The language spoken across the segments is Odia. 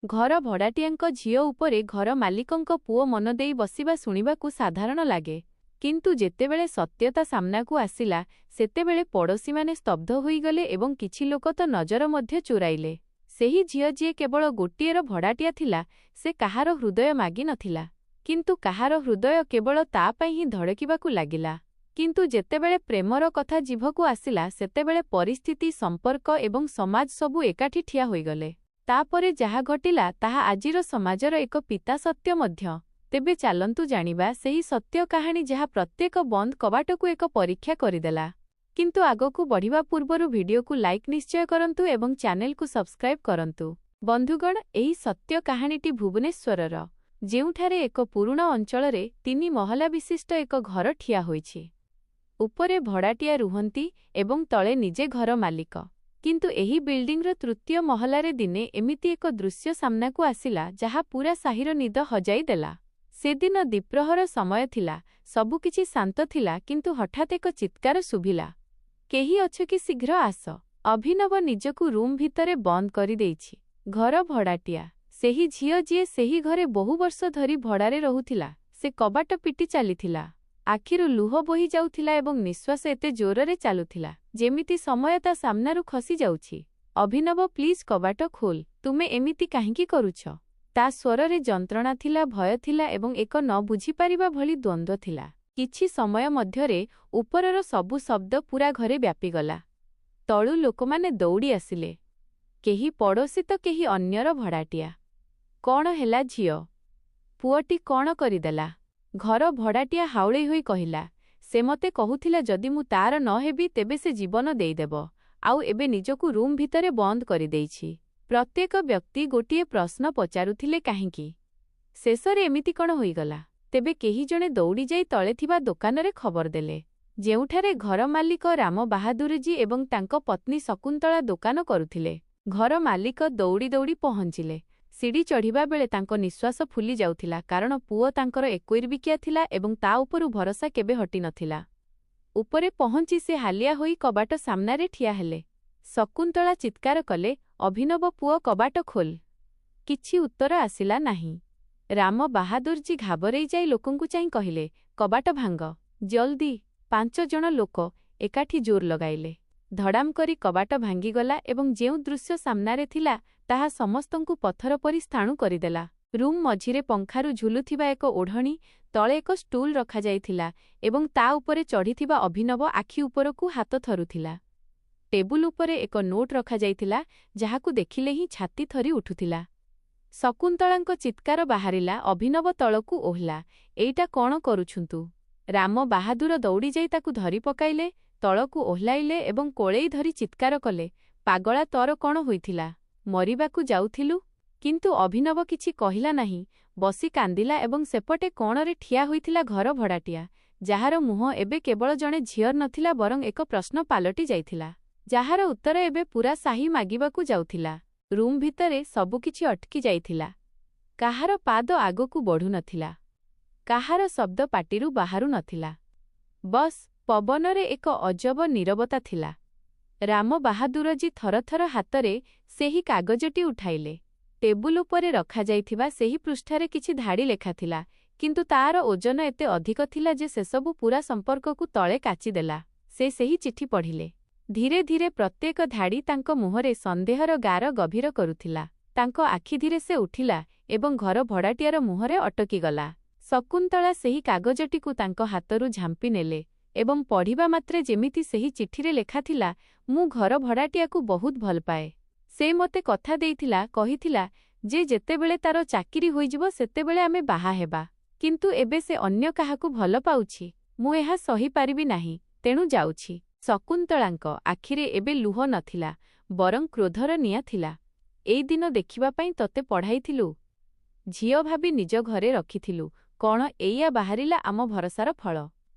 ଘର ଭଡ଼ାଟିଆଙ୍କ ଝିଅ ଉପରେ ଘର ମାଲିକଙ୍କ ପୁଅ ମନ ଦେଇ ବସିବା ଶୁଣିବାକୁ ସାଧାରଣ ଲାଗେ, କିନ୍ତୁ ଯେତେବେଳେ ସତ୍ୟତା ସାମ୍ନାକୁ ଆସିଲା ସେତେବେଳେ ପଡ଼ୋଶୀମାନେ ସ୍ତବ୍ଧ ହୋଇଗଲେ ଏବଂ କିଛି ଲୋକ ତ ନଜର ମଧ୍ୟ ଚୋରାଇଲେ। ସେହି ଝିଅ ଯିଏ କେବଳ ଗୋଟିଏର ଭଡ଼ାଟିଆ ଥିଲା, ସେ କାହାର ହୃଦୟ ମାଗି ନଥିଲା, କିନ୍ତୁ କାହାର ହୃଦୟ କେବଳ ତା ପାଇଁ ହିଁ ଧଡ଼କିବାକୁ ଲାଗିଲା। କିନ୍ତୁ ଯେତେବେଳେ ପ୍ରେମର କଥା ଜିଭକୁ ଆସିଲା ସେତେବେଳେ ପରିସ୍ଥିତି, ସମ୍ପର୍କ ଏବଂ ସମାଜ ସବୁ ଏକାଠି ଠିଆ ହୋଇଗଲେ। ତାପରେ ଯାହା ଘଟିଲା ତାହା ଆଜିର ସମାଜର ଏକ ପିତା ସତ୍ୟ ମଧ୍ୟ। ତେବେ ଚାଲନ୍ତୁ ଜାଣିବା ସେହି ସତ୍ୟ କାହାଣୀ ଯାହା ପ୍ରତ୍ୟେକ ବନ୍ଦ କବାଟକୁ ଏକ ପରୀକ୍ଷା କରିଦେଲା। କିନ୍ତୁ ଆଗକୁ ବଢ଼ିବା ପୂର୍ବରୁ ଭିଡିଓକୁ ଲାଇକ୍ ନିଶ୍ଚୟ କରନ୍ତୁ ଏବଂ ଚ୍ୟାନେଲକୁ ସବସ୍କ୍ରାଇବ୍ କରନ୍ତୁ। ବନ୍ଧୁଗଣ, ଏହି ସତ୍ୟ କାହାଣୀଟି ଭୁବନେଶ୍ୱରର, ଯେଉଁଠାରେ ଏକ ପୁରୁଣା ଅଞ୍ଚଳରେ 3 ମହଲା ବିଶିଷ୍ଟ ଏକ ଘର ଠିଆ ହୋଇଛି। ଉପରେ ଭଡ଼ାଟିଆ ରୁହନ୍ତି ଏବଂ ତଳେ ନିଜେ ଘର ମାଲିକ। କିନ୍ତୁ ଏହି ବିଲ୍ଡିଂର ତୃତୀୟ ମହଲାରେ ଦିନେ ଏମିତି ଏକ ଦୃଶ୍ୟ ସାମ୍ନାକୁ ଆସିଲା ଯାହା ପୂରା ସାହିର ନିଦ ହଜାଇ ଦେଲା। ସେଦିନ ଦ୍ୱିପ୍ରହର ସମୟ ଥିଲା, ସବୁକିଛି ଶାନ୍ତ ଥିଲା, କିନ୍ତୁ ହଠାତ୍ ଏକ ଚିତ୍କାର ଶୁଭିଲା, କେହି ଅଛ କି? ଶୀଘ୍ର ଆସ। ଅଭିନବ ନିଜକୁ ରୁମ୍ ଭିତରେ ବନ୍ଦ କରିଦେଇଛି। ଘର ଭଡ଼ାଟିଆ, ସେହି ଝିଅ ଯିଏ ସେହି ଘରେ ବହୁ ବର୍ଷ ଧରି ଭଡ଼ାରେ ରହୁଥିଲା, ସେ କବାଟ ପିଟି ଚାଲିଥିଲା। ଆଖିରୁ ଲୁହ ବୋହି ଯାଉଥିଲା ଏବଂ ନିଶ୍ୱାସ ଏତେ ଜୋରରେ ଚାଲୁଥିଲା ଯେମିତି ସମୟ ତା ସାମ୍ନାରୁ ଖସି ଯାଉଛି। ଅଭିନବ, ପ୍ଲିଜ୍ କବାଟ ଖୋଲ। ତୁମେ ଏମିତି କାହିଁକି କରୁଛ? ତା ସ୍ୱରରେ ଯନ୍ତ୍ରଣା ଥିଲା, ଭୟ ଥିଲା ଏବଂ ଏକ ନ ବୁଝିପାରିବା ଭଳି ଦ୍ୱନ୍ଦ୍ୱ ଥିଲା। କିଛି ସମୟ ମଧ୍ୟରେ ଉପରର ସବୁ ଶବ୍ଦ ପୂରା ଘରେ ବ୍ୟାପିଗଲା। ତଳୁ ଲୋକମାନେ ଦୌଡ଼ି ଆସିଲେ, କେହି ପଡ଼ୋଶୀ ତ କେହି ଅନ୍ୟର ଭଡ଼ାଟିଆ। କ'ଣ ହେଲା ଝିଅ? ପୁଅଟି କ'ଣ କରିଦେଲା? ଘର ଭଡ଼ାଟିଆ ହାଉଳେଇ ହୋଇ କହିଲା, ସେ ମୋତେ କହୁଥିଲା ଯଦି ମୁଁ ତାର ନ ହେବି ତେବେ ସେ ଜୀବନ ଦେଇଦେବ, ଆଉ ଏବେ ନିଜକୁ ରୁମ୍ ଭିତରେ ବନ୍ଦ କରିଦେଇଛି। ପ୍ରତ୍ୟେକ ବ୍ୟକ୍ତି ଗୋଟିଏ ପ୍ରଶ୍ନ ପଚାରୁଥିଲେ, କାହିଁକି? ଶେଷରେ ଏମିତି କ'ଣ ହୋଇଗଲା? ତେବେ କେହି ଜଣେ ଦୌଡ଼ିଯାଇ ତଳେ ଥିବା ଦୋକାନରେ ଖବର ଦେଲେ, ଯେଉଁଠାରେ ଘର ମାଲିକ ରାମ ବାହାଦୁରଜୀ ଏବଂ ତାଙ୍କ ପତ୍ନୀ ଶକୁନ୍ତଳା ଦୋକାନ କରୁଥିଲେ। ଘର ମାଲିକ ଦୌଡ଼ି ଦୌଡ଼ି ପହଞ୍ଚିଲେ। ସିଡ଼ି ଚଢ଼ିବା ବେଳେ ତାଙ୍କ ନିଶ୍ୱାସ ଫୁଲି ଯାଉଥିଲା, କାରଣ ପୁଅ ତାଙ୍କର 21 ବିକିଆ ଥିଲା ଏବଂ ତା ଉପରୁ ଭରସା କେବେ ହଟିନଥିଲା। ଉପରେ ପହଞ୍ଚି ସେ ହାଲିଆ ହୋଇ କବାଟ ସାମ୍ନାରେ ଠିଆ ହେଲେ। ଶକୁନ୍ତଳା ଚିତ୍କାର କଲେ, ଅଭିନବ ପୁଅ, କବାଟ ଖୋଲ। କିଛି ଉତ୍ତର ଆସିଲା ନାହିଁ। ରାମ ବାହାଦୁରଜୀ ଘାବରେଇ ଯାଇ ଲୋକଙ୍କୁ ଚାହିଁ କହିଲେ, କବାଟ ଭାଙ୍ଗ, ଜଲ୍ଦି। 5 ଜଣ ଲୋକ ଏକାଠି ଜୋର ଲଗାଇଲେ। ଧଡ଼ାମ କରି କବାଟ ଭାଙ୍ଗିଗଲା ଏବଂ ଯେଉଁ ଦୃଶ୍ୟ ସାମ୍ନାରେ ଥିଲା ତାହା ସମସ୍ତଙ୍କୁ ପଥର ପରି ସ୍ଥାଣୁ କରିଦେଲା। ରୁମ୍ ମଝିରେ ପଙ୍ଖାରୁ ଝୁଲୁଥିବା ଏକ ଓଢ଼ଣୀ, ତଳେ ଏକ ଷ୍ଟୁଲ୍ ରଖାଯାଇଥିଲା ଏବଂ ତା ଉପରେ ଚଢ଼ିଥିବା ଅଭିନବ ଆଖି ଉପରକୁ ହାତ ଥରୁଥିଲା। ଟେବୁଲ ଉପରେ ଏକ ନୋଟ୍ ରଖାଯାଇଥିଲା, ଯାହାକୁ ଦେଖିଲେ ହିଁ ଛାତି ଥରି ଉଠୁଥିଲା। ଶକୁନ୍ତଳାଙ୍କ ଚିତ୍କାର ବାହାରିଲା, ଅଭିନବ ତଳକୁ ଓହ୍ଲା। ଏଇଟା କ'ଣ କରୁଛନ୍ତୁ? ରାମ ବାହାଦୁର ଦୌଡ଼ିଯାଇ ତାକୁ ଧରି ପକାଇଲେ, ତଳକୁ ଓହ୍ଲାଇଲେ ଏବଂ କୋଳେଇ ଧରି ଚିତ୍କାର କଲେ, ପାଗଳା, ତୋର କ'ଣ ହୋଇଥିଲା? ମରିବାକୁ ଯାଉଥିଲୁ? କିନ୍ତୁ ଅଭିନବ କିଛି କହିଲା ନାହିଁ, ବସି କାନ୍ଦିଲା ଏବଂ ସେପଟେ କୋଣରେ ଠିଆ ହୋଇଥିଲା ଘର ଭଡ଼ାଟିଆ, ଯାହାର ମୁହଁ ଏବେ କେବଳ ଜଣେ ଝିଅର ନଥିଲା ବରଂ ଏକ ପ୍ରଶ୍ନ ପାଲଟି ଯାଇଥିଲା, ଯାହାର ଉତ୍ତର ଏବେ ପୂରା ସାହି ମାଗିବାକୁ ଯାଉଥିଲା। ରୁମ୍ ଭିତରେ ସବୁକିଛି ଅଟକି ଯାଇଥିଲା। କାହାର ପାଦ ଆଗକୁ ବଢ଼ୁନଥିଲା, କାହାର ଶବ୍ଦ ପାଟିରୁ ବାହାରୁ ନଥିଲା। ବସ୍ ପବନରେ ଏକ ଅଜବ ନୀରବତା ଥିଲା। ରାମ ବାହାଦୁରଜୀ ଥରଥର ହାତରେ ସେହି କାଗଜଟି ଉଠାଇଲେ। ଟେବୁଲ ଉପରେ ରଖାଯାଇଥିବା ସେହି ପୃଷ୍ଠାରେ କିଛି ଧାଡ଼ି ଲେଖାଥିଲା, କିନ୍ତୁ ତାର ଓଜନ ଏତେ ଅଧିକ ଥିଲା ଯେ ସେସବୁ ପୂରା ସମ୍ପର୍କକୁ ତଳେ କାଚିଦେଲା। ସେ ସେହି ଚିଠି ପଢ଼ିଲେ। ଧୀରେ ଧୀରେ ପ୍ରତ୍ୟେକ ଧାଡ଼ି ତାଙ୍କ ମୁହଁରେ ସନ୍ଦେହର ଗାର ଗଭୀର କରୁଥିଲା। ତାଙ୍କ ଆଖି ଧୀରେ ସେ ଉଠିଲା ଏବଂ ଘର ଭଡ଼ାଟିଆର ମୁହଁରେ ଅଟକିଗଲା। ଶକୁନ୍ତଳା ସେହି କାଗଜଟିକୁ ତାଙ୍କ ହାତରୁ ଝାମ୍ପି ନେଲେ ଏବଂ ପଢ଼ିବା ମାତ୍ରେ ଯେମିତି ସେହି ଚିଠିରେ ଲେଖାଥିଲା, ମୁଁ ଘର ଭଡ଼ାଟିଆକୁ ବହୁତ ଭଲପାଏ। ସେ ମୋତେ କଥା ଦେଇଥିଲା, କହିଥିଲା ଯେ ଯେତେବେଳେ ତାର ଚାକିରି ହୋଇଯିବ ସେତେବେଳେ ଆମେ ବାହା ହେବା। କିନ୍ତୁ ଏବେ ସେ ଅନ୍ୟ କାହାକୁ ଭଲ ପାଉଛି। ମୁଁ ଏହା ସହିପାରିବି ନାହିଁ, ତେଣୁ ଯାଉଛି। ଶକୁନ୍ତଳାଙ୍କ ଆଖିରେ ଏବେ ଲୁହ ନଥିଲା, ବରଂ କ୍ରୋଧର ନିଆଁ ଥିଲା। ଏଇ ଦିନ ଦେଖିବା ପାଇଁ ତତେ ପଢ଼ାଇଥିଲୁ, ଝିଅ ଭାବି ନିଜ ଘରେ ରଖିଥିଲୁ, କ'ଣ ଏଇଆ ବାହାରିଲା ଆମ ଭରସାର ଫଳ?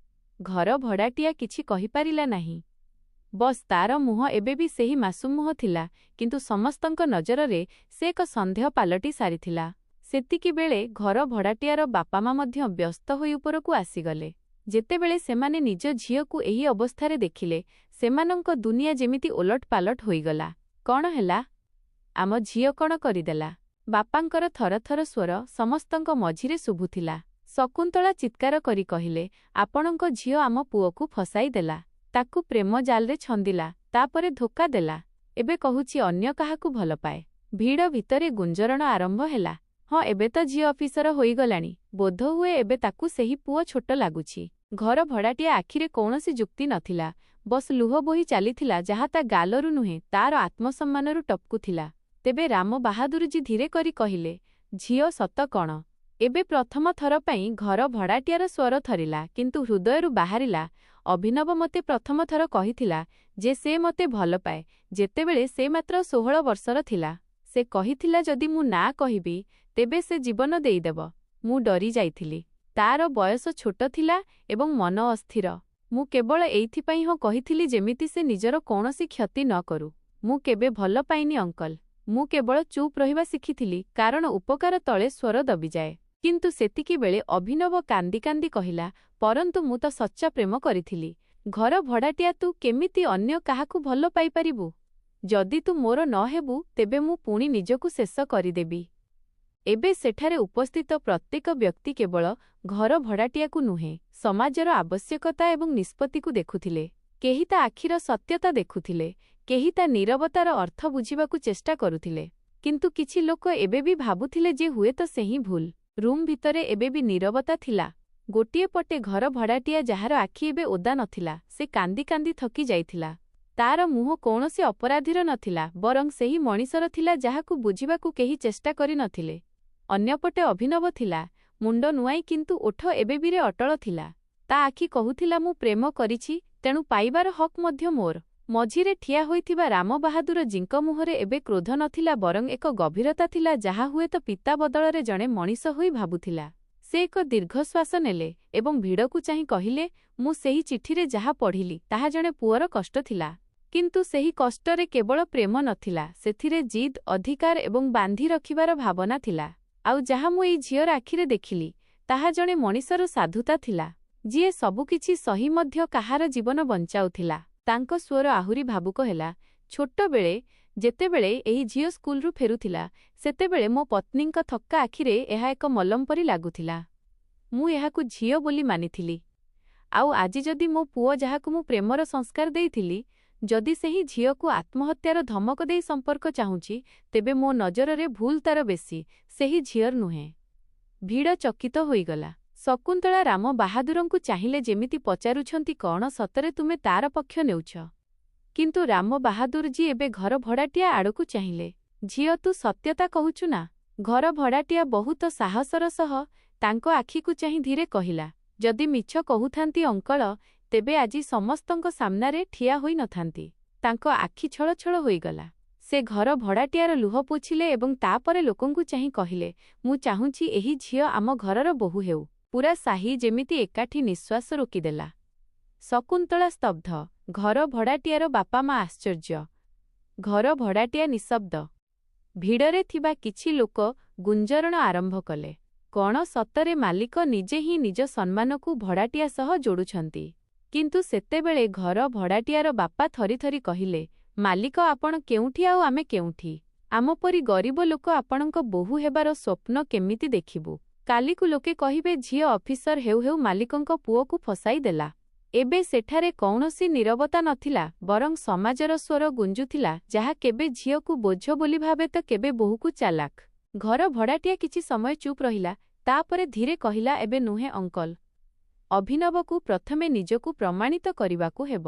ଘର ଭଡ଼ାଟିଆ କିଛି କହିପାରିଲା ନାହିଁ। ବସ୍ ତାର ମୁହଁ ଏବେ ବି ସେହି ମାସୁମ ମୁହଁ ଥିଲା, କିନ୍ତୁ ସମସ୍ତଙ୍କ ନଜରରେ ସେ ଏକ ସନ୍ଦେହ ପାଲଟି ସାରିଥିଲା। ସେତିକିବେଳେ ଘର ଭଡ଼ାଟିଆର ବାପା ମା ମଧ୍ୟ ବ୍ୟସ୍ତ ହୋଇ ଉପରକୁ ଆସିଗଲେ। ଯେତେବେଳେ ସେମାନେ ନିଜ ଝିଅକୁ ଏହି ଅବସ୍ଥାରେ ଦେଖିଲେ, ସେମାନଙ୍କ ଦୁନିଆ ଯେମିତି ଓଲଟ ପାଲଟ ହୋଇଗଲା। କ'ଣ ହେଲା? ଆମ ଝିଅ କ'ଣ କରିଦେଲା? ବାପାଙ୍କର ଥରଥର ସ୍ୱର ସମସ୍ତଙ୍କ ମଝିରେ ଶୁଭୁଥିଲା। ଶକୁନ୍ତଳା ଚିତ୍କାର କରି କହିଲେ, ଆପଣଙ୍କ ଝିଅ ଆମ ପୁଅକୁ ଫସାଇ ଦେଲା। ତାକୁ ପ୍ରେମ ଜାଲରେ ଛନ୍ଦିଲା, ତାପରେ ଧୋକା ଦେଲା। ଏବେ କହୁଛି ଅନ୍ୟ କାହାକୁ ଭଲପାଏ। ଭିଡ଼ ଭିତରେ ଗୁଞ୍ଜରଣ ଆରମ୍ଭ ହେଲା। ହଁ, ଏବେ ତ ଝିଅ ଅଫିସର ହୋଇଗଲାଣି। ବୋଧହୁଏ ଏବେ ତାକୁ ସେହି ପୁଅ ଛୋଟ ଲାଗୁଛି। ଘର ଭଡ଼ାଟିଆ ଆଖିରେ କୌଣସି ଯୁକ୍ତି ନଥିଲା। ବସ୍ ଲୁହ ବୋହି ଚାଲିଥିଲା, ଯାହା ତା ଗାଲରୁ ନୁହେଁ, ତାର ଆତ୍ମସମ୍ମାନରୁ ଟପକୁଥିଲା। ତେବେ ରାମ ବାହାଦୁରଜୀ ଧୀରେ କରି କହିଲେ, ଝିଅ ସତ କଣ? ଏବେ ପ୍ରଥମ ଥର ପାଇଁ ଘର ଭଡ଼ାଟିଆର ସ୍ୱର ଥରିଲା, କିନ୍ତୁ ହୃଦୟରୁ ବାହାରିଲା, ଅଭିନବ ମୋତେ ପ୍ରଥମ ଥର କହିଥିଲା ଯେ ସେ ମୋତେ ଭଲପାଏ, ଯେତେବେଳେ ସେ ମାତ୍ର 16 ବର୍ଷର ଥିଲା। ସେ କହିଥିଲା ଯଦି ମୁଁ ନା କହିବି, ତେବେ ସେ ଜୀବନ ଦେଇଦେବ। ମୁଁ ଡରି ଯାଇଥିଲି। ତାର ବୟସ ଛୋଟ ଥିଲା ଏବଂ ମନ ଅସ୍ଥିର। ମୁଁ କେବଳ ଏଇଥିପାଇଁ ହଁ କହିଥିଲି ଯେମିତି ସେ ନିଜର କୌଣସି କ୍ଷତି ନ କରୁ। ମୁଁ କେବେ ଭଲ ପାଇନି ଅଙ୍କଲ। ମୁଁ କେବଳ ଚୁପ୍ ରହିବା ଶିଖିଥିଲି, କାରଣ ଉପକାର ତଳେ ସ୍ୱର ଦବିଯାଏ। କିନ୍ତୁ ସେତିକିବେଳେ ଅଭିନବ କାନ୍ଦି କାନ୍ଦି କହିଲା, ପରନ୍ତୁ ମୁଁ ତ ସଚ୍ଚା ପ୍ରେମ କରିଥିଲି। ଘର ଭଡ଼ାଟିଆ ତୁ କେମିତି ଅନ୍ୟ କାହାକୁ ଭଲ ପାଇପାରିବୁ? ଯଦି ତୁ ମୋର ନ ହେବୁ, ତେବେ ମୁଁ ପୁଣି ନିଜକୁ ଶେଷ କରିଦେବି। ଏବେ ସେଠାରେ ଉପସ୍ଥିତ ପ୍ରତ୍ୟେକ ବ୍ୟକ୍ତି କେବଳ ଘର ଭଡ଼ାଟିଆକୁ ନୁହେଁ, ସମାଜର ଆବଶ୍ୟକତା ଏବଂ ନିଷ୍ପତ୍ତିକୁ ଦେଖୁଥିଲେ। କେହି ତା ଆଖିର ସତ୍ୟତା ଦେଖୁଥିଲେ, କେହି ତା ନୀରବତାର ଅର୍ଥ ବୁଝିବାକୁ ଚେଷ୍ଟା କରୁଥିଲେ। କିନ୍ତୁ କିଛି ଲୋକ ଏବେ ବି ଭାବୁଥିଲେ ଯେ ହୁଏତ ସେହି ଭୁଲ। ରୁମ୍ ଭିତରେ ଏବେ ବି ନୀରବତା ଥିଲା। ଗୋଟିଏ ପଟେ ଘର ଭଡ଼ାଟିଆ ଯାହାର ଆଖି ଏବେ ଓଦା ନଥିଲା, ସେ କାନ୍ଦି କାନ୍ଦି ଥକି ଯାଇଥିଲା। ତାର ମୁହଁ କୌଣସି ଅପରାଧୀର ନଥିଲା, ବରଂ ସେହି ମଣିଷର ଥିଲା ଯାହାକୁ ବୁଝିବାକୁ କେହି ଚେଷ୍ଟା କରିନଥିଲେ। ଅନ୍ୟପଟେ ଅଭିନବ ଥିଲା, ମୁଣ୍ଡ ନୁଆଁଇ କିନ୍ତୁ ଓଠ ଏବେ ବି ଅଟଳ ଥିଲା। ତା ଆଖି କହୁଥିଲା ମୁଁ ପ୍ରେମ କରିଛି, ତେଣୁ ପାଇବାର ହକ୍ ମଧ୍ୟ ମୋର। ମଝିରେ ଠିଆ ହୋଇଥିବା ରାମ ବାହାଦୁରଜୀଙ୍କ ମୁହଁରେ ଏବେ କ୍ରୋଧ ନଥିଲା, ବରଂ ଏକ ଗଭୀରତା ଥିଲା ଯାହା ହୁଏତ ପିତା ବଦଳରେ ଜଣେ ମଣିଷ ହୋଇ ଭାବୁଥିଲା। ସେ ଏକ ଦୀର୍ଘଶ୍ୱାସ ନେଲେ ଏବଂ ଭିଡ଼କୁ ଚାହିଁ କହିଲେ, ମୁଁ ସେହି ଚିଠିରେ ଯାହା ପଢ଼ିଲି, ତାହା ଜଣେ ପୁଅର କଷ୍ଟ ଥିଲା। କିନ୍ତୁ ସେହି କଷ୍ଟରେ କେବଳ ପ୍ରେମ ନଥିଲା, ସେଥିରେ ଜିଦ୍, ଅଧିକାର ଏବଂ ବାନ୍ଧି ରଖିବାର ଭାବନା ଥିଲା। ଆଉ ଯାହା ମୁଁ ଏଇ ଝିଅର ଆଖିରେ ଦେଖିଲି, ତାହା ଜଣେ ମଣିଷର ସାଧୁତା ଥିଲା, ଯିଏ ସବୁକିଛି ସହି ମଧ୍ୟ କାହାର ଜୀବନ ବଞ୍ଚାଉଥିଲା। ତାଙ୍କ ସ୍ୱର ଆହୁରି ଭାବୁକ ହେଲା। ଛୋଟବେଳେ ଯେତେବେଳେ ଏହି ଝିଅ ସ୍କୁଲରୁ ଫେରୁଥିଲା, ସେତେବେଳେ ମୋ ପତ୍ନୀଙ୍କ ଥକ୍କା ଆଖିରେ ଏହା ଏକ ମଲମ ପରି ଲାଗୁଥିଲା। ମୁଁ ଏହାକୁ ଝିଅ ବୋଲି ମାନିଥିଲି। ଆଉ ଆଜି ଯଦି ମୋ ପୁଅ, ଯାହାକୁ ମୁଁ ପ୍ରେମର ସଂସ୍କାର ଦେଇଥିଲି, ଯଦି ସେହି ଝିଅକୁ ଆତ୍ମହତ୍ୟାର ଧମକ ଦେଇ ସମ୍ପର୍କ ଚାହୁଁଛି, ତେବେ ମୋ ନଜରରେ ଭୁଲ ତାର ବେଶୀ, ସେହି ଝିଅର ନୁହେଁ। ଭିଡ଼ ଚକିତ ହୋଇଗଲା। ଶକୁନ୍ତଳା ରାମ ବାହାଦୁରଙ୍କୁ ଚାହିଁଲେ ଯେମିତି ପଚାରୁଛନ୍ତି, କଣ ସତରେ ତୁମେ ତାର ପକ୍ଷ ନେଉଛ? କିନ୍ତୁ ରାମ ବାହାଦୁରଜୀ ଏବେ ଘର ଭଡ଼ାଟିଆ ଆଡ଼କୁ ଚାହିଁଲେ। ଝିଅ, ତୁ ସତ୍ୟତା କହୁଛୁ ନା? ଘର ଭଡ଼ାଟିଆ ବହୁତ ସାହସର ସହ ତାଙ୍କ ଆଖିକୁ ଚାହିଁ ଧୀରେ କହିଲା, ଯଦି ମିଛ କହୁଥାନ୍ତି ଅଙ୍କଳ, ତେବେ ଆଜି ସମସ୍ତଙ୍କ ସାମ୍ନାରେ ଠିଆ ହୋଇ ନଥାନ୍ତି। ତାଙ୍କ ଆଖି ଛଳ ଛଳ ହୋଇଗଲା। ସେ ଘର ଭଡ଼ାଟିଆର ଲୁହ ପୋଛିଲେ ଏବଂ ତାପରେ ଲୋକଙ୍କୁ ଚାହିଁ କହିଲେ, ମୁଁ ଚାହୁଁଛି ଏହି ଝିଅ ଆମ ଘରର ବୋହୂ ହେଉ। ପୁରା ସାହି ଯେମିତି ଏକାଠି ନିଶ୍ୱାସ ରୋକିଦେଲା। ଶକୁନ୍ତଳା ସ୍ତବ୍ଧ। ଘର ଭଡ଼ାଟିଆର ବାପା ମା ଆଶ୍ଚର୍ଯ୍ୟ। ଘର ଭଡ଼ାଟିଆ ନିଶବ୍ଦ। ଭିଡ଼ରେ ଥିବା କିଛି ଲୋକ ଗୁଞ୍ଜରଣ ଆରମ୍ଭ କଲେ, କଣ ସତରେ ମାଲିକ ନିଜେ ହିଁ ନିଜ ସମ୍ମାନକୁ ଭଡ଼ାଟିଆ ସହ ଯୋଡୁଛନ୍ତି? କିନ୍ତୁ ସେତେବେଳେ ଘର ଭଡ଼ାଟିଆର ବାପା ଥରି ଥରି କହିଲେ, ମାଲିକ ଆପଣ କେଉଁଠି ଆଉ ଆମେ କେଉଁଠି? ଆମ ପରି ଗରିବ ଲୋକ ଆପଣଙ୍କ ବୋହୂ ହେବାର ସ୍ୱପ୍ନ କେମିତି ଦେଖିବୁ? କାଲିକୁ ଲୋକେ କହିବେ ଝିଅ ଅଫିସର ହେଉ ହେଉ ମାଲିକଙ୍କ ପୁଅକୁ ଫସାଇ ଦେଲା। ଏବେ ସେଠାରେ କୌଣସି ନୀରବତା ନଥିଲା, ବରଂ ସମାଜର ସ୍ୱର ଗୁଞ୍ଜୁଥିଲା, ଯାହା କେବେ ଝିଅକୁ ବୋଝ ବୋଲି ଭାବେ ତ କେବେ ବୋହୂକୁ ଚାଲାକ। ଘର ଭଡ଼ାଟିଆ କିଛି ସମୟ ଚୁପ୍ ରହିଲା, ତାପରେ ଧୀରେ କହିଲା, ଏବେ ନୁହେଁ ଅଙ୍କଲ। ଅଭିନବକୁ ପ୍ରଥମେ ନିଜକୁ ପ୍ରମାଣିତ କରିବାକୁ ହେବ।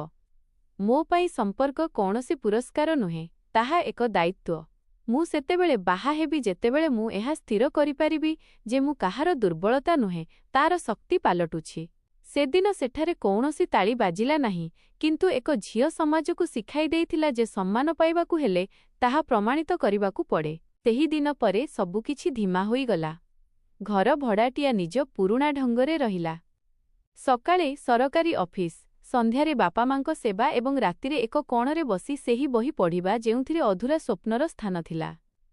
ମୋ ପାଇଁ ସମ୍ପର୍କ କୌଣସି ପୁରସ୍କାର ନୁହେଁ, ତାହା ଏକ ଦାୟିତ୍ୱ। ମୁଁ ସେତେବେଳେ ବାହା ହେବି ଯେତେବେଳେ ମୁଁ ଏହା ସ୍ଥିର କରିପାରିବି ଯେ ମୁଁ କାହାର ଦୁର୍ବଳତା ନୁହେଁ, ତାର ଶକ୍ତି ପାଲଟୁଛି। ସେଦିନ ସେଠାରେ କୌଣସି ତାଳି ବାଜିଲା ନାହିଁ, କିନ୍ତୁ ଏକ ଝିଅ ସମାଜକୁ ଶିଖାଇ ଦେଇଥିଲା ଯେ ସମ୍ମାନ ପାଇବାକୁ ହେଲେ ତାହା ପ୍ରମାଣିତ କରିବାକୁ ପଡ଼େ। ସେହି ଦିନ ପରେ ସବୁକିଛି ଧିମା ହୋଇଗଲା। ଘର ଭଡ଼ାଟିଆ ନିଜ ପୁରୁଣା ଢଙ୍ଗରେ ରହିଲା। ସକାଳେ ସରକାରୀ ଅଫିସ, ସନ୍ଧ୍ୟାରେ ବାପାମାଙ୍କ ସେବା ଏବଂ ରାତିରେ ଏକ କୋଣରେ ବସି ସେହି ବହି ପଢ଼ିବା ଯେଉଁଥିରେ ଅଧୁରା ସ୍ୱପ୍ନର ସ୍ଥାନ ଥିଲା।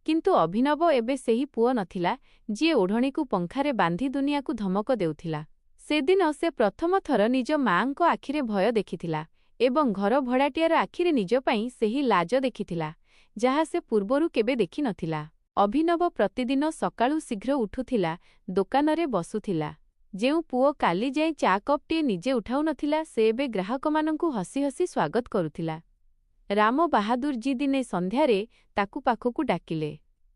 କିନ୍ତୁ ଅଭିନବ ଏବେ ସେହି ପୁଅ ନଥିଲା, ଯିଏ ଓଢ଼ଣୀକୁ ପଙ୍ଖାରେ ବାନ୍ଧି ଦୁନିଆକୁ ଧମକ ଦେଉଥିଲା। ସେଦିନ ସେ ପ୍ରଥମ ଥର ନିଜ ମାଆଙ୍କ ଆଖିରେ ଭୟ ଦେଖିଥିଲା ଏବଂ ଘର ଭଡ଼ାଟିଆର ଆଖିରେ ନିଜ ପାଇଁ ସେହି ଲାଜ ଦେଖିଥିଲା, ଯାହା ସେ ପୂର୍ବରୁ କେବେ ଦେଖିନଥିଲା। ଅଭିନବ ପ୍ରତିଦିନ ସକାଳୁ ଶୀଘ୍ର ଉଠୁଥିଲା, ଦୋକାନରେ ବସୁଥିଲା। ଯେଉଁ ପୁଅ କାଲି ଯାଏଁ ଚା କପ୍ଟିଏ ନିଜେ ଉଠାଉନଥିଲା, ସେ ଏବେ ଗ୍ରାହକମାନଙ୍କୁ ହସି ହସି ସ୍ୱାଗତ କରୁଥିଲା। ରାମ ବାହାଦୁରଜୀ ଦିନେ ସନ୍ଧ୍ୟାରେ ତାକୁ ପାଖକୁ ଡାକିଲେ।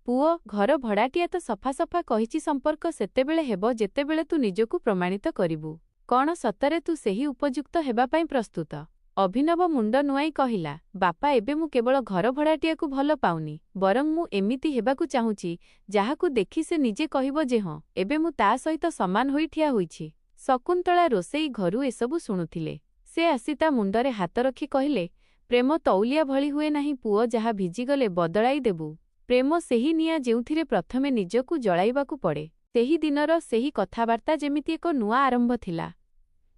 ପୁଅ, ଘର ଭଡ଼ାଟିଆ ତ ସଫା ସଫା କହିଛି ସମ୍ପର୍କ ସେତେବେଳେ ହେବ ଯେତେବେଳେ ତୁ ନିଜକୁ ପ୍ରମାଣିତ କରିବୁ। କ'ଣ ସତରେ ତୁ ସେହି ଉପଯୁକ୍ତ ହେବାପାଇଁ ପ୍ରସ୍ତୁତ? ଅଭିନବ ମୁଣ୍ଡ ନୁଆଁଇ କହିଲା, ବାପା, ଏବେ ମୁଁ କେବଳ ଘର ଭଡ଼ାଟିଆକୁ ଭଲ ପାଉନି, ବରଂ ମୁଁ ଏମିତି ହେବାକୁ ଚାହୁଁଛି ଯାହାକୁ ଦେଖି ସେ ନିଜେ କହିବ ଯେ ହଁ, ଏବେ ମୁଁ ତା ସହିତ ସମାନ ହୋଇ ଠିଆ ହୋଇଛି। ଶକୁନ୍ତଳା ରୋଷେଇ ଘରୁ ଏସବୁ ଶୁଣୁଥିଲେ। ସେ ଆସି ତା ମୁଣ୍ଡରେ ହାତ ରଖି କହିଲେ, ପ୍ରେମ ତଉଲିଆ ଭଳି ହୁଏ ନାହିଁ ପୁଅ, ଯାହା ଭିଜିଗଲେ ବଦଳାଇ ଦେବୁ। ପ୍ରେମ ସେହି ନିଆଁ ଯେଉଁଥିରେ ପ୍ରଥମେ ନିଜକୁ ଜଳାଇବାକୁ ପଡ଼େ। ସେହି ଦିନର ସେହି କଥାବାର୍ତ୍ତା ଯେମିତି ଏକ ନୂଆ ଆରମ୍ଭ ଥିଲା।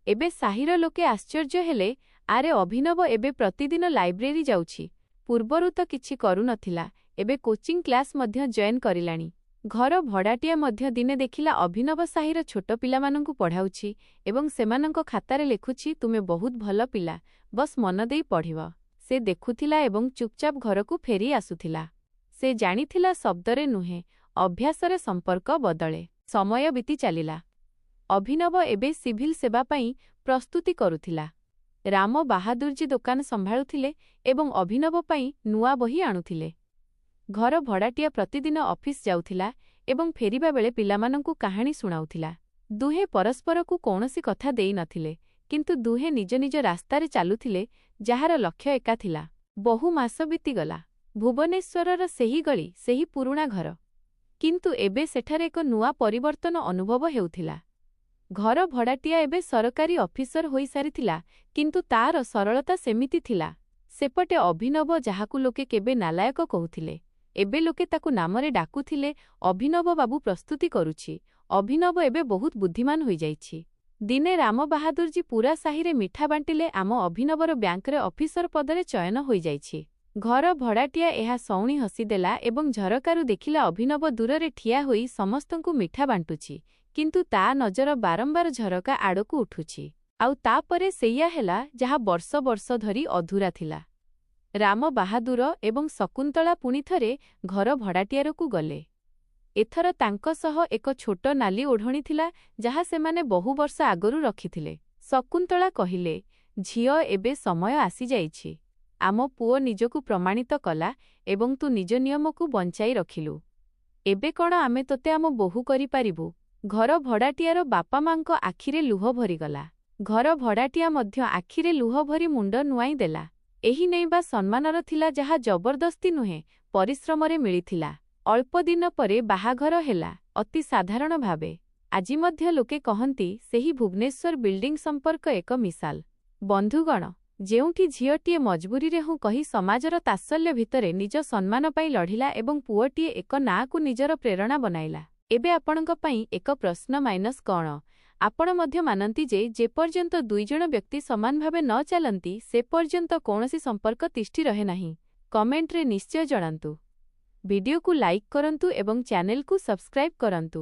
ଏବେ ସାହିର ଲୋକେ ଆଶ୍ଚର୍ଯ୍ୟ ହେଲେ, ଆରେ ଅଭିନବ ଏବେ ପ୍ରତିଦିନ ଲାଇବ୍ରେରୀ ଯାଉଛି। ପୂର୍ବରୁ ତ କିଛି କରୁନଥିଲା, ଏବେ କୋଚିଂ କ୍ଲାସ୍ ମଧ୍ୟ ଜଏନ୍ କରିଲାଣି। ଘର ଭଡ଼ାଟିଆ ମଧ୍ୟ ଦିନେ ଦେଖିଲା ଅଭିନବ ସାହିର ଛୋଟ ପିଲାମାନଙ୍କୁ ପଢ଼ାଉଛି ଏବଂ ସେମାନଙ୍କ ଖାତାରେ ଲେଖୁଛି, ତୁମେ ବହୁତ ଭଲ ପିଲା, ବସ୍ ମନ ଦେଇ ପଢ଼ିବ। ସେ ଦେଖୁଥିଲା ଏବଂ ଚୁପଚାପ ଘରକୁ ଫେରି ଆସୁଥିଲା। ସେ ଜାଣିଥିଲା ଶବ୍ଦରେ ନୁହେଁ, ଅଭ୍ୟାସରେ ସମ୍ପର୍କ ବଦଳେ। ସମୟ ବିତି ଚାଲିଲା। ଅଭିନବ ଏବେ ସିଭିଲ ସେବା ପାଇଁ ପ୍ରସ୍ତୁତି କରୁଥିଲା। ରାମ ବାହାଦୁରଜୀ ଦୋକାନ ସମ୍ଭାଳୁଥିଲେ ଏବଂ ଅଭିନବ ପାଇଁ ନୂଆ ବହି ଆଣୁଥିଲେ। ଘର ଭଡ଼ାଟିଆ ପ୍ରତିଦିନ ଅଫିସ୍ ଯାଉଥିଲା ଏବଂ ଫେରିବା ବେଳେ ପିଲାମାନଙ୍କୁ କାହାଣୀ ଶୁଣାଉଥିଲା। ଦୁହେଁ ପରସ୍ପରକୁ କୌଣସି କଥା ଦେଇନଥିଲେ, କିନ୍ତୁ ଦୁହେଁ ନିଜ ନିଜ ରାସ୍ତାରେ ଚାଲୁଥିଲେ, ଯାହାର ଲକ୍ଷ୍ୟ ଏକା ଥିଲା। ବହୁ ମାସ ବିତିଗଲା। ଭୁବନେଶ୍ୱରର ସେହି ଗଳି, ସେହି ପୁରୁଣା ଘର। କିନ୍ତୁ ଏବେ ସେଠାରେ ଏକ ନୂଆ ପରିବର୍ତ୍ତନ ଅନୁଭବ ହେଉଥିଲା। ଘର ଭଡ଼ାଟିଆ ଏବେ ସରକାରୀ ଅଫିସର ହୋଇସାରିଥିଲା, କିନ୍ତୁ ତାର ସରଳତା ସେମିତି ଥିଲା। ସେପଟେ ଅଭିନବ, ଯାହାକୁ ଲୋକେ କେବେ ନାଲାୟକ କହୁଥିଲେ, ଏବେ ଲୋକେ ତାକୁ ନାମରେ ଡାକୁଥିଲେ, ଅଭିନବ ବାବୁ ପ୍ରସ୍ତୁତି କରୁଛି। ଅଭିନବ ଏବେ ବହୁତ ବୁଦ୍ଧିମାନ ହୋଇଯାଇଛି। ଦିନେ ରାମ ବାହାଦୁରଜୀ ପୂରା ସାହିରେ ମିଠା ବାଣ୍ଟିଲେ, ଆମ ଅଭିନବର ବ୍ୟାଙ୍କରେ ଅଫିସର ପଦରେ ଚୟନ ହୋଇଯାଇଛି। ଘର ଭଡ଼ାଟିଆ ଏହା ଶୁଣି ହସିଦେଲା ଏବଂ ଝରକାରୁ ଦେଖିଲା ଅଭିନବ ଦୂରରେ ଠିଆ ହୋଇ ସମସ୍ତଙ୍କୁ ମିଠା ବାଣ୍ଟୁଛି, କିନ୍ତୁ ତା ନଜର ବାରମ୍ବାର ଝରକା ଆଡ଼କୁ ଉଠୁଛି। ଆଉ ତାପରେ ସେଇଆ ହେଲା ଯାହା ବର୍ଷ ବର୍ଷ ଧରି ଅଧୁରା ଥିଲା। ରାମ ବାହାଦୁର ଏବଂ ଶକୁନ୍ତଳା ପୁଣି ଥରେ ଘର ଭଡ଼ାଟିଆରକୁ ଗଲେ। ଏଥର ତାଙ୍କ ସହ ଏକ ଛୋଟ ନାଲି ଓଢ଼ଣୀ ଥିଲା, ଯାହା ସେମାନେ ବହୁ ବର୍ଷ ଆଗରୁ ରଖିଥିଲେ। ଶକୁନ୍ତଳା କହିଲେ, ଝିଅ, ଏବେ ସମୟ ଆସିଯାଇଛି। ଆମ ପୁଅ ନିଜକୁ ପ୍ରମାଣିତ କଲା ଏବଂ ତୁ ନିଜ ନିୟମକୁ ବଞ୍ଚାଇ ରଖିଲୁ। ଏବେ କ'ଣ ଆମେ ତୋତେ ଆମ ବୋହୂ କରିପାରିବୁ? ଘର ଭଡ଼ାଟିଆର ବାପା ମାଙ୍କ ଆଖିରେ ଲୁହ ଭରିଗଲା। ଘର ଭଡ଼ାଟିଆ ମଧ୍ୟ ଆଖିରେ ଲୁହ ଭରି ମୁଣ୍ଡ ନୁଆଇଁ ଦେଲା। ଏହି ନେଇବା ସମ୍ମାନର ଥିଲା, ଯାହା ଜବରଦସ୍ତି ନୁହେଁ, ପରିଶ୍ରମରେ ମିଳିଥିଲା। ଅଳ୍ପ ଦିନ ପରେ ବାହାଘର ହେଲା, ଅତି ସାଧାରଣ ଭାବେ। ଆଜି ମଧ୍ୟ ଲୋକେ କହନ୍ତି, ସେହି ଭୁବନେଶ୍ୱର ବିଲ୍ଡିଂ ସମ୍ପର୍କ ଏକ ମିସାଲ। ବନ୍ଧୁଗଣ, ଯେଉଁଠି ଝିଅଟିଏ ମଜବୁରିରେ ହୁଁ କହି ସମାଜର ତାତ୍ସଲ୍ୟ ଭିତରେ ନିଜ ସମ୍ମାନ ପାଇଁ ଲଢ଼ିଲା ଏବଂ ପୁଅଟିଏ ଏକ ନାଁକୁ ନିଜର ପ୍ରେରଣା ବନାଇଲା। ଏବେ ଆପଣଙ୍କ ପାଇଁ ଏକ ପ୍ରଶ୍ନ ମାଇନସ୍ କ'ଣ? ଆପଣ ମଧ୍ୟ ମାନନ୍ତି ଯେ ଯେପର୍ଯ୍ୟନ୍ତ ଦୁଇଜଣ ବ୍ୟକ୍ତି ସମାନ ଭାବେ ନ ଚାଲନ୍ତି, ସେ ପର୍ଯ୍ୟନ୍ତ କୌଣସି ସମ୍ପର୍କ ତିଷ୍ଠି ରହେ ନାହିଁ? କମେଣ୍ଟରେ ନିଶ୍ଚୟ ଜଣାନ୍ତୁ। ଭିଡିଓକୁ ଲାଇକ୍ କରନ୍ତୁ ଏବଂ ଚ୍ୟାନେଲକୁ ସବସ୍କ୍ରାଇବ୍ କରନ୍ତୁ।